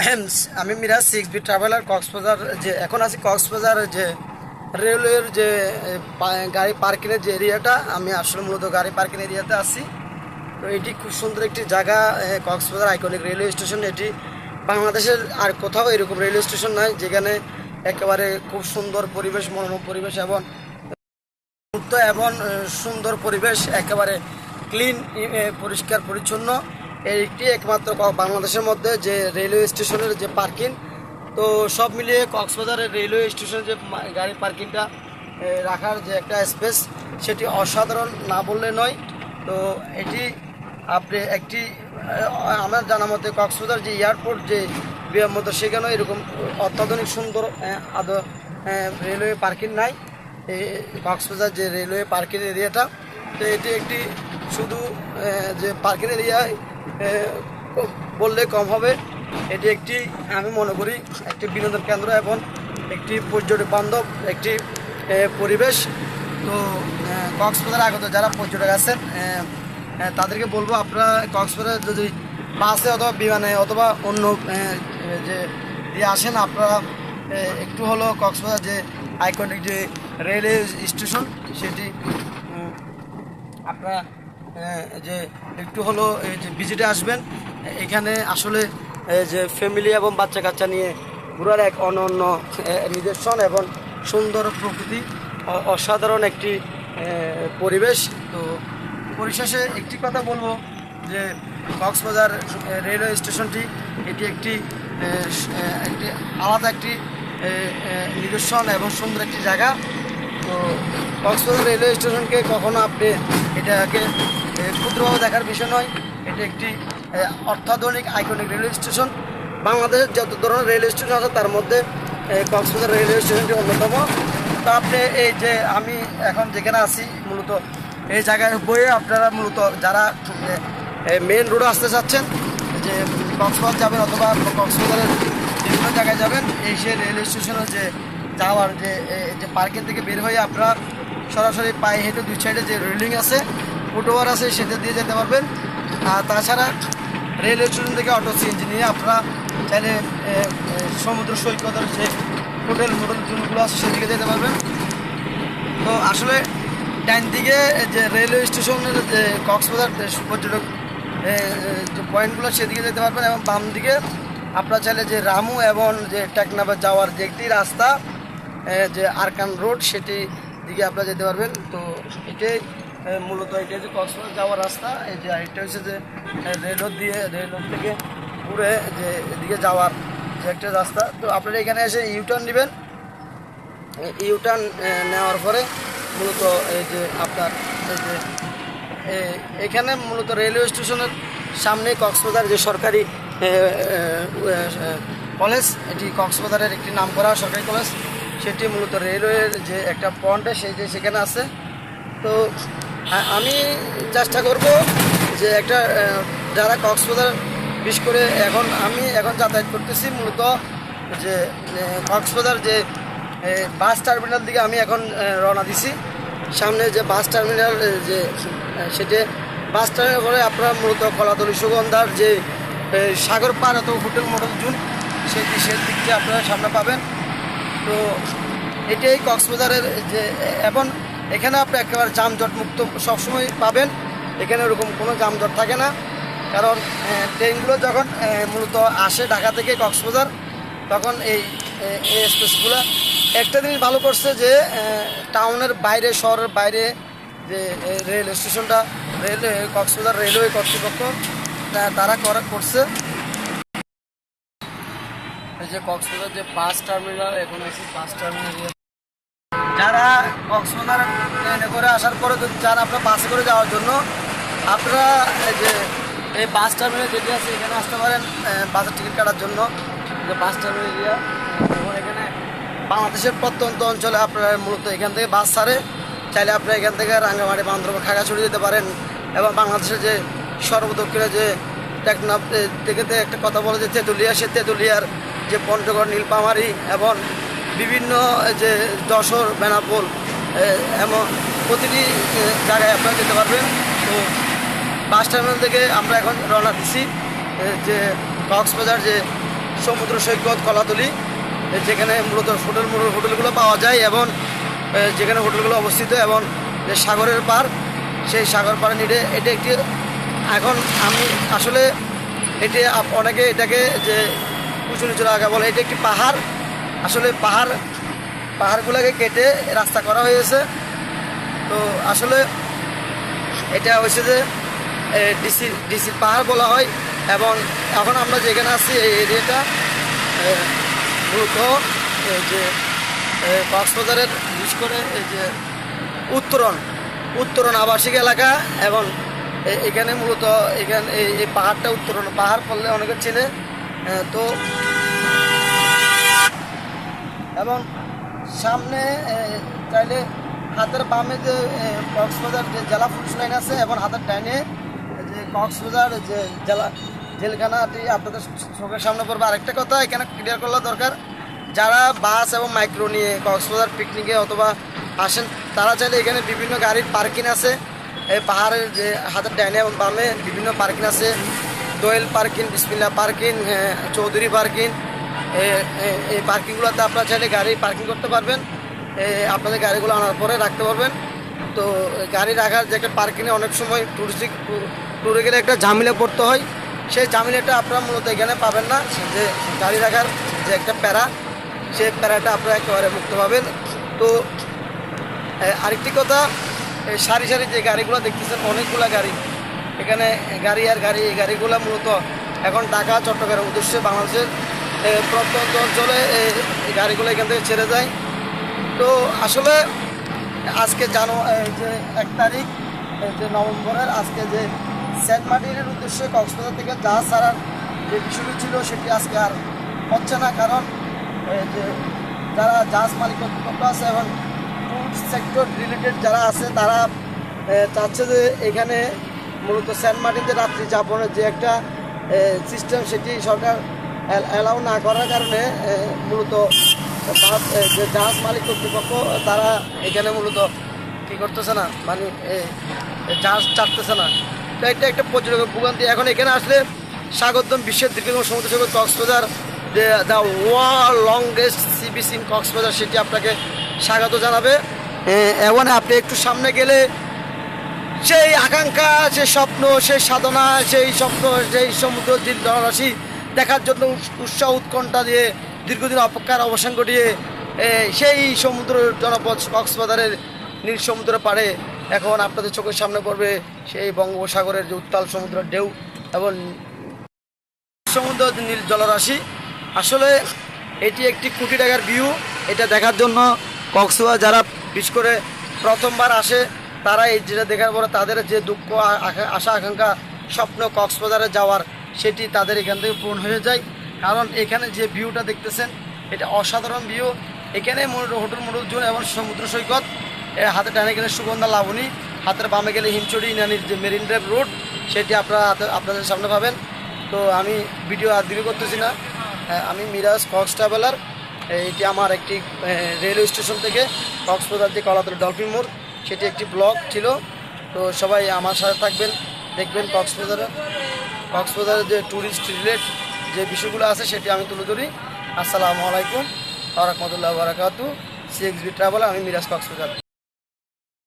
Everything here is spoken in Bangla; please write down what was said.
হেমস আমি মিরাজ 6B ট্রাভেলার কক্সবাজার যে এখন আছি কক্সবাজার যে রেলওয়ের যে গাড়ি পার্কিংয়ের যে এরিয়াটা আমি আসলে মূলত গাড়ি পার্কিং এরিয়াতে আছি। তো এটি খুব সুন্দর একটি জায়গা, কক্সবাজার আইকনিক রেলওয়ে স্টেশন। এটি বাংলাদেশের আর কোথাও এরকম রেলওয়ে স্টেশন নয় যেখানে একেবারে খুব সুন্দর পরিবেশ, মনোরম পরিবেশ এবং মুক্ত এবং সুন্দর পরিবেশ, একেবারে ক্লিন, পরিষ্কার পরিচ্ছন্ন। এইটি একমাত্র বাংলাদেশের মধ্যে যে রেলওয়ে স্টেশনের যে পার্কিং। তো সব মিলিয়ে কক্সবাজারের রেলওয়ে স্টেশনের যে গাড়ি পার্কিংটা রাখার যে একটা স্পেস, সেটি অসাধারণ না বললে নয়। তো এটি আপনি একটি আমার জানা মতে কক্সবাজার যে এয়ারপোর্ট যে বিমানবন্দর, সেখানেও এরকম অত্যাধুনিক সুন্দর রেলওয়ে পার্কিং নাই। কক্সবাজার যে রেলওয়ে পার্কিং এরিয়াটা, তো এটি একটি শুধু যে পার্কিং এরিয়ায় বললে কম হবে। এটি একটি আমি মনে করি একটি বিনোদন কেন্দ্র এবং একটি পর্যটক বান্ধব একটি পরিবেশ। তো কক্সবাজার আগত যারা পর্যটক আছেন তাদেরকে বলবো, আপনারা কক্সবাজার যদি বাসে অথবা বিমানে অথবা অন্য যে দিয়ে আসেন, আপনারা একটু হলো কক্সবাজার যে আইকনিক যে রেলওয়ে স্টেশন, সেটি আপনারা যে একটু হলো যে ভিজিটে আসবেন। এখানে আসলে যে ফ্যামিলি এবং বাচ্চা কাচ্চা নিয়ে ঘোরার এক অনন্য নিদর্শন এবং সুন্দর প্রকৃতি, অসাধারণ একটি পরিবেশ। তো পরিশেষে একটি কথা বলবো যে কক্সবাজার রেলওয়ে স্টেশনটি এটি একটি আলাদা একটি নিদর্শন এবং সুন্দর একটি জায়গা। তো কক্সবাজার রেলওয়ে স্টেশনকে কখনো আপনি এটাকে ক্ষুদ্রভাবে দেখার বিষয় নয়। এটি একটি অত্যাধুনিক আইকনিক রেলওয়ে স্টেশন। বাংলাদেশের যত ধরনের রেলওয়ে স্টেশন আছে তার মধ্যে কক্সবাজার রেলওয়ে স্টেশনটি অন্যতম। তো আপনি এই যে আমি এখন যেখানে আছি মূলত এই জায়গায় বইয়ে আপনারা মূলত যারা মেন রোডে আসতে চাচ্ছেন, যে কক্সবাজার যাবেন অথবা কক্সবাজারের বিভিন্ন জায়গায় যাবেন, এই সে রেলওয়ে স্টেশনের যে যাওয়ার যে পার্কিং থেকে বের হয়ে আপনারা সরাসরি পায়ে হেঁটে দুই সাইডে যে রেলিং আছে, ফুটওভার আছে, সেটা দিয়ে যেতে পারবেন। আর তাছাড়া রেলওয়ে স্টেশন থেকে অটো সিএনজি নিয়ে আপনারা চাইলে সমুদ্র সৈকতের যে হোটেল জোনগুলো আছে সেদিকে যেতে পারবেন। তো আসলে ডাইন দিকে যে রেলওয়ে স্টেশনের যে কক্সবাজার পর্যটক যে পয়েন্টগুলো, সেদিকে যেতে পারবেন এবং বাম দিকে আপনারা চাইলে যে রামু এবং যে টেকনাফে যাওয়ার যে একটি রাস্তা, যে আরকান রোড, সেটি দিকে আপনারা যেতে পারবেন। তো এটাই মূলত এটা যে কক্সবাজার যাওয়ার রাস্তা। এই যে আরেকটা হচ্ছে যে রেলওয়ে থেকে ঘুরে যে এদিকে যাওয়ার যে একটা রাস্তা। তো আপনারা এখানে এসে ইউটার্ন নেবেন। ইউটার্ন নেওয়ার পরে মূলত এই যে আপনার এই যে এখানে মূলত রেলওয়ে স্টেশনের সামনে কক্সবাজার যে সরকারি কলেজ, এটি কক্সবাজারের একটি নামকরা সরকারি কলেজ, সেটি মূলত রেলওয়ের যে একটা পয়েন্টে সেখানে আছে। তো আমি চেষ্টা করব যে একটা যারা কক্সবাজার, বিশেষ করে আমি এখন যাতায়াত করতেছি মূলত যে কক্সবাজার যে বাস টার্মিনাল দিকে আমি এখন রওনা দিছি। সামনে যে বাস টার্মিনাল যে সেটি বাস টার্মিনাল করে আপনারা মূলত কলাতলি সুগন্ধার যে সাগর পার অথবা হোটেল মোটেল জোন, সেই দিক দিয়ে আপনারা সামনে পাবেন। তো এটাই কক্সবাজারের যে, এবং এখানে আপনি একেবারে যানজট মুক্ত সবসময় পাবেন। এখানে ওরকম কোনো যানজট থাকে না, কারণ ট্রেনগুলো যখন মূলত আসে ঢাকা থেকে কক্সবাজার, তখন এই স্পেসগুলো একটা জিনিস ভালো করছে যে টাউনের বাইরে, শহরের বাইরে যে রেল স্টেশনটা কক্সবাজার রেলওয়ে কর্তৃপক্ষ তারা করছে। এই যে কক্সবাজার যে বাস টার্মিনাল, এখন এসে বাস টার্মিনাল, যারা কক্সবাজার ট্রেনে করে আসার পরে যারা আপনার বাসে করে যাওয়ার জন্য আপনারা যে এই বাস টার্মিনাল যেটি আছে এখানে আসতে পারেন বাসের টিকিট কাটার জন্য। যে বাস টার্মিনাল এরিয়া, এবং এখানে বাংলাদেশের প্রত্যন্ত অঞ্চলে আপনারা মূলত এখান থেকে বাস ছাড়ে, চাইলে আপনারা এখান থেকে রাঙ্গামাটি, বান্দরবান, খাগড়াছড়ি যেতে পারেন। এবং বাংলাদেশের যে সর্বদক্ষিণে যে টেকনাফ থেকে একটা কথা বলে যে তেঁতুলিয়া, সে তেঁতুলিয়ার যে পঞ্চগড়, নীলপামারি এবং বিভিন্ন যে যশোর, বেনাপোল, এমন প্রতিটি জায়গায় আপনারা যেতে পারবেন। তো বাস টার্মিনাল থেকে আমরা এখন রওনা দিচ্ছি যে কক্সবাজার যে সমুদ্র সৈকত কলাতলি, যেখানে মূলত হোটেলগুলো পাওয়া যায় এবং যেখানে হোটেলগুলো অবস্থিত এবং যে সাগরের পার, সেই সাগর পাড়ে নিয়ে এটা একটি, এখন আমি আসলে এটি অনেকে এটাকে যে উঁচু নিচু জায়গা বলে, এটা একটি পাহাড়। আসলে পাহাড়গুলোকে কেটে রাস্তা করা হয়েছে। তো আসলে এটা হচ্ছে যে ডিসি পাহাড় বলা হয়। এবং এখন আমরা যেখানে আছি এই এরিয়াটা মূলত যে কক্সবাজারের বিশেষ করে এই যে উত্তরণ আবাসিক এলাকা, এবং এখানে মূলত এখানে এই পাহাড়টা উত্তরণ পাহাড় বললে অনেকে চেনে। তো এবং সামনে চাইলে হাতের বামে যে কক্সবাজার যে জেলা পুলিশ লাইন আছে, এবং হাতের ডাইনে যে কক্সবাজার যে জেলখানাটি আপনাদের চোখের সামনে পড়বে। আরেকটা কথা এখানে ক্লিয়ার করা দরকার, যারা বাস এবং মাইক্রো নিয়ে কক্সবাজার পিকনিকে অথবা আসেন, তারা চাইলে এখানে বিভিন্ন গাড়ির পার্কিং আছে। এই পাহাড়ের যে হাতের ডাইনে এবং বামে বিভিন্ন পার্কিং আছে, দোয়েল পার্কিং, বিসমিল্লা পার্কিং, চৌধুরী পার্কিং। এই পার্কিংগুলোতে আপনারা চাইলে গাড়ি পার্কিং করতে পারবেন, আপনাদের গাড়িগুলো আনার পরে রাখতে পারবেন। তো গাড়ি রাখার যে একটা পার্কিংয়ে অনেক সময় ট্যুরে গেলে একটা ঝামেলা পড়তে হয়, সেই ঝামেলাটা আপনারা মূলত এখানে পাবেন না। যে গাড়ি রাখার যে একটা প্যারা, সেই প্যারাটা আপনারা একেবারে মুক্ত পাবেন। তো আরেকটি কথা, সারি সারি যে গাড়িগুলো দেখতেছেন, অনেকগুলো গাড়ি এখানে, গাড়ি আর গাড়ি, এই গাড়িগুলো মূলত এখন ঢাকা চট্টগ্রামের উদ্দেশ্যে বাংলাদেশের প্রত্যন্ত অঞ্চলে এই গাড়িগুলো এখান থেকে ছেড়ে যায়। তো আসলে আজকে যে 1 তারিখ যে নভেম্বরের, আজকে যে সেন্ট মার্টিনের উদ্দেশ্যে কক্সবাজার থেকে জাহাজ ছাড়ার যে বিষয়টি ছিল, সেটি আজকে আর হচ্ছে না। কারণ যে যারা জাহাজ মালিক কর্তৃপক্ষ আছে এবং ট্যুর সেক্টর রিলেটেড যারা আছে, তারা চাচ্ছে যে এখানে মূলত সেন্ট মার্টিনতে রাত্রি যাপনের যে একটা সিস্টেম, সেটি সরকার অ্যালাউ না করার কারণে মূলত যে জাহাজ মালিক কর্তৃপক্ষ তারা এখানে মূলত কী করতেছে না, মানে জাহাজ চাপতেছে না। তো এটা একটা পর্যটকের ভোগান্তি। এখন এখানে আসলে স্বাগতম বিশ্বের দীর্ঘতম সমুদ্র সৈকত Cox's Bazar, the world longest sea beach in Cox's Bazar, সেটি আপনাকে স্বাগত জানাবে। এবং আপনি একটু সামনে গেলে সেই আকাঙ্ক্ষা, সেই স্বপ্ন, সেই সাধনা, সেই স্বপ্ন, সেই সমুদ্র জলরাশি দেখার জন্য উৎসাহ উৎকণ্ঠা দিয়ে দীর্ঘদিন অপেক্ষার অবসান ঘটিয়ে সেই সমুদ্র জনপদ কক্সবাজারের নীল সমুদ্র পাড়ে এখন আপনাদের চোখের সামনে পড়বে সেই বঙ্গোপসাগরের যে উত্তাল সমুদ্রের ঢেউ এবং সমুদ্র নীল জলরাশি। আসলে এটি একটি কোটি টাকার ভিউ। এটা দেখার জন্য কক্সবাজার যারা বিশেষ করে প্রথমবার আসে, তারা এই যেটা দেখার পরে তাদের যে দুঃখ, আশা আকাঙ্ক্ষা, স্বপ্ন কক্সবাজারে যাওয়ার, সেটি তাদের এখান থেকে পূরণ হয়ে যায়। কারণ এখানে যে ভিউটা দেখতেছেন, এটা অসাধারণ ভিউ। এখানে হোটেল মরুজ্জুন এবং সমুদ্র সৈকত, হাতে ডানে গেলে সুগন্ধা লাবণী, হাতের বামে গেলে হিমচড়ি ইনানির যে মেরিন ড্রাইভ রোড, সেটি আপনারা আপনাদের সামনে পাবেন। তো আমি ভিডিও আর দেরি করতেছি না, আমি মিরাজ কক্স ট্রাভেলার। এটি আমার একটি রেলওয়ে স্টেশন থেকে কক্সবাজার যে কলাতলি ডলফিন মোড়, সেটি একটি ব্লগ ছিল। তো সবাই আমার সাথে থাকবেন, দেখবেন কক্সবাজারের যে ট্যুরিস্ট রিলেট যে বিষয়গুলো আছে, সেটি আমি তুলে ধরি। আসসালামু আলাইকুম ওয়া রাহমাতুল্লাহি ওয়া বারাকাতুহু। CXB ট্রাভেলার, আমি মিরাজ কক্সবাজার।